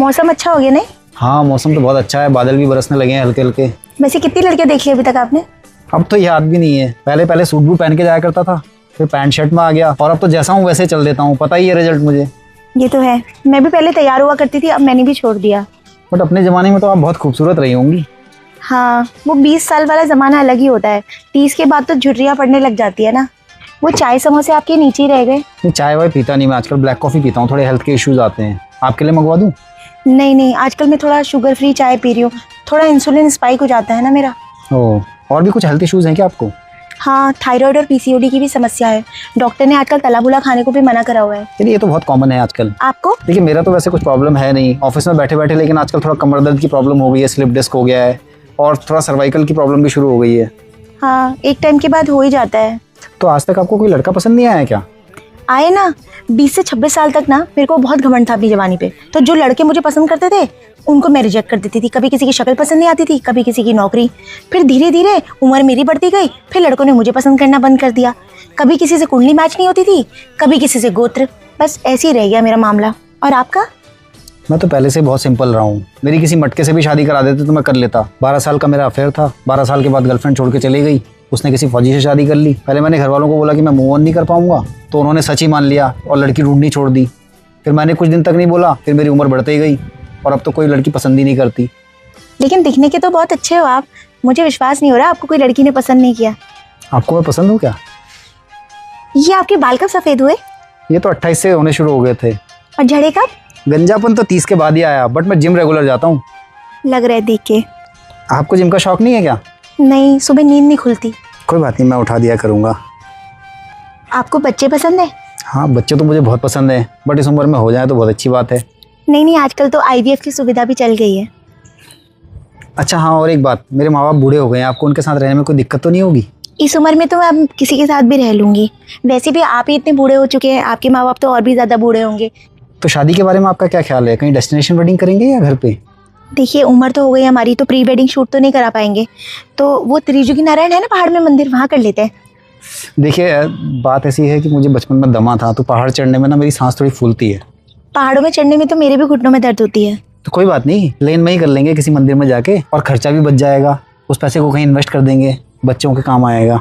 मौसम अच्छा हो गया नहीं? हाँ मौसम तो बहुत अच्छा है, बादल भी बरसने लगे हैं हल्के हल्के। वैसे कितनी लड़कियां देख ली अभी तक आपने? अब तो याद भी नहीं है, पहले पहले सूट बूट पहन के जाया करता था, फिर पैंट शर्ट में आ गया और अब तो जैसा हूँ वैसे चल देता हूँ। पता ही है रिजल्ट मुझे। ये तो है, मैं भी पहले तैयार हुआ करती थी, अब मैंने भी छोड़ दिया। बट अपने ज़माने में तो आप बहुत खूबसूरत रही होंगी। हाँ, वो 20 साल वाला ज़माना अलग ही होता है। 30 के बाद तो झुर्रियाँ पड़ने लग जाती है ना। वो चाय समोसे आपके नीचे ही रह गए। नहीं चाय वाय पीता नहीं मैं, आजकल ब्लैक कॉफ़ी पीता हूँ, थोड़े हेल्थ के इश्यूज आते हैं। आपके लिए मंगवा दूँ? नहीं नहीं, आजकल मैं थोड़ा शुगर फ्री चाय पी रही हूँ। थोड़ा इंसुलिन स्पाइक हो जाता है ना मेरा। ओह, और भी कुछ हेल्थ इश्यूज हैं क्या आपको? हाँ, थायराइड और पीसीओडी की भी समस्या है। डॉक्टर ने आजकल तला भुना खाने को भी मना करा हुआ है। ये तो बहुत कॉमन है आजकल। आपको? देखिए मेरा तो वैसे कुछ प्रॉब्लम है नहीं ऑफिस में बैठे बैठे, लेकिन आजकल थोड़ा कमर दर्द की प्रॉब्लम हो गई है, स्लिप डिस्क हो गया है और थोड़ा सर्वाइकल की प्रॉब्लम भी शुरू हो गई है। हाँ, एक टाइम के बाद हो ही जाता है। तो आज तक आपको कोई लड़का पसंद नहीं आया क्या? आए ना, 20 से 26 साल तक ना मेरे को बहुत घमंड था अपनी जवानी पे। तो जो लड़के मुझे पसंद करते थे उनको मैं रिजेक्ट कर देती थी। कभी किसी की शक्ल पसंद नहीं आती थी, कभी किसी की नौकरी। फिर धीरे धीरे उम्र मेरी बढ़ती गई, फिर लड़कों ने मुझे पसंद करना बंद कर दिया। कभी किसी से कुंडली मैच नहीं होती थी, कभी किसी से गोत्र। बस ऐसे ही रह गया मेरा मामला। और आपका? मैं तो पहले से बहुत सिंपल रहा हूँ। मेरी किसी मटके से भी शादी करा देते तो मैं कर लेता। 12 साल का मेरा अफेयर था, 12 साल के बाद गर्लफ्रेंड छोड़ के चली गई, उसने किसी फौजी से शादी कर ली। पहले मैंने घर वालों को बोला कि मैं मूव ऑन नहीं कर पाऊंगा, तो उन्होंने सच ही मान लिया और लड़की ढूंढनी छोड़ दी। फिर मैंने कुछ दिन तक नहीं बोला, फिर मेरी उम्र बढ़ती गई और अब तो कोई लड़की पसंद ही नहीं करती। लेकिन दिखने के तो बहुत अच्छे हो आप। मुझे विश्वास नहीं हो रहा आपको कोई लड़की ने पसंद नहीं किया। आपको मैं पसंद हूँ क्या? ये आपके बाल कब सफ़ेद हुए? ये तो 28 से होने शुरू हो गए थे। और झड़े कब? गंजापन तो 30 के बाद ही आया, बट मैं जिम रेगुलर जाता हूँ। लग रहा है देख के। आपको जिम का शौक नहीं है क्या? नहीं, सुबह नींद नहीं खुलती। कोई बात नहीं, मैं उठा दिया करूँगा। आपको बच्चे पसंद है? हाँ बच्चे तो मुझे बहुत पसंद है, बट इस उम्र में हो जाए तो बहुत अच्छी बात है। नहीं नहीं, आजकल तो IVF की सुविधा भी चल गई है। अच्छा हाँ, और एक बात, मेरे माँ बाप बूढ़े हो गए हैं, आपको उनके साथ रहने में कोई दिक्कत तो नहीं होगी? इस उम्र में तो मैं अब किसी के साथ भी रह लूँगी। वैसे भी आप ही इतने बूढ़े हो चुके हैं, आपके माँ बाप तो और भी ज़्यादा बूढ़े होंगे। तो शादी के बारे में आपका क्या ख्याल है? कहीं डेस्टिनेशन वेडिंग करेंगे या घर पे? देखिए, उम्र तो हो गई हमारी, तो प्री वेडिंग शूट तो नहीं करा पाएंगे। तो वो त्रिजुगी नारायण है ना पहाड़ में मंदिर, वहाँ कर लेते हैं। देखिए बात ऐसी है कि मुझे बचपन में दमा था, तो पहाड़ चढ़ने में ना मेरी सांस थोड़ी फूलती है। पहाड़ों में चढ़ने में तो मेरे भी घुटनों में दर्द होती है। तो कोई बात नहीं, लेन में ही कर लेंगे किसी मंदिर में जाके, और खर्चा भी बच जाएगा। उस पैसे को कहीं इन्वेस्ट कर देंगे, बच्चों के काम आएगा।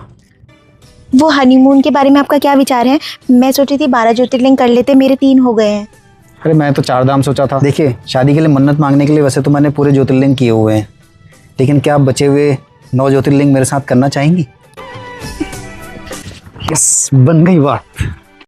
वो हनीमून के बारे में आपका क्या विचार है? मैं सोची थी 12 ज्योतिर्लिंग कर लेते, मेरे 3 हो गए हैं। अरे मैं तो 4 धाम सोचा था। देखिए शादी के लिए मन्नत मांगने के लिए वैसे तो मैंने पूरे ज्योतिर्लिंग किए हुए हैं, लेकिन क्या आप बचे हुए 9 ज्योतिर्लिंग मेरे साथ करना चाहेंगी? यस, बन गई बात।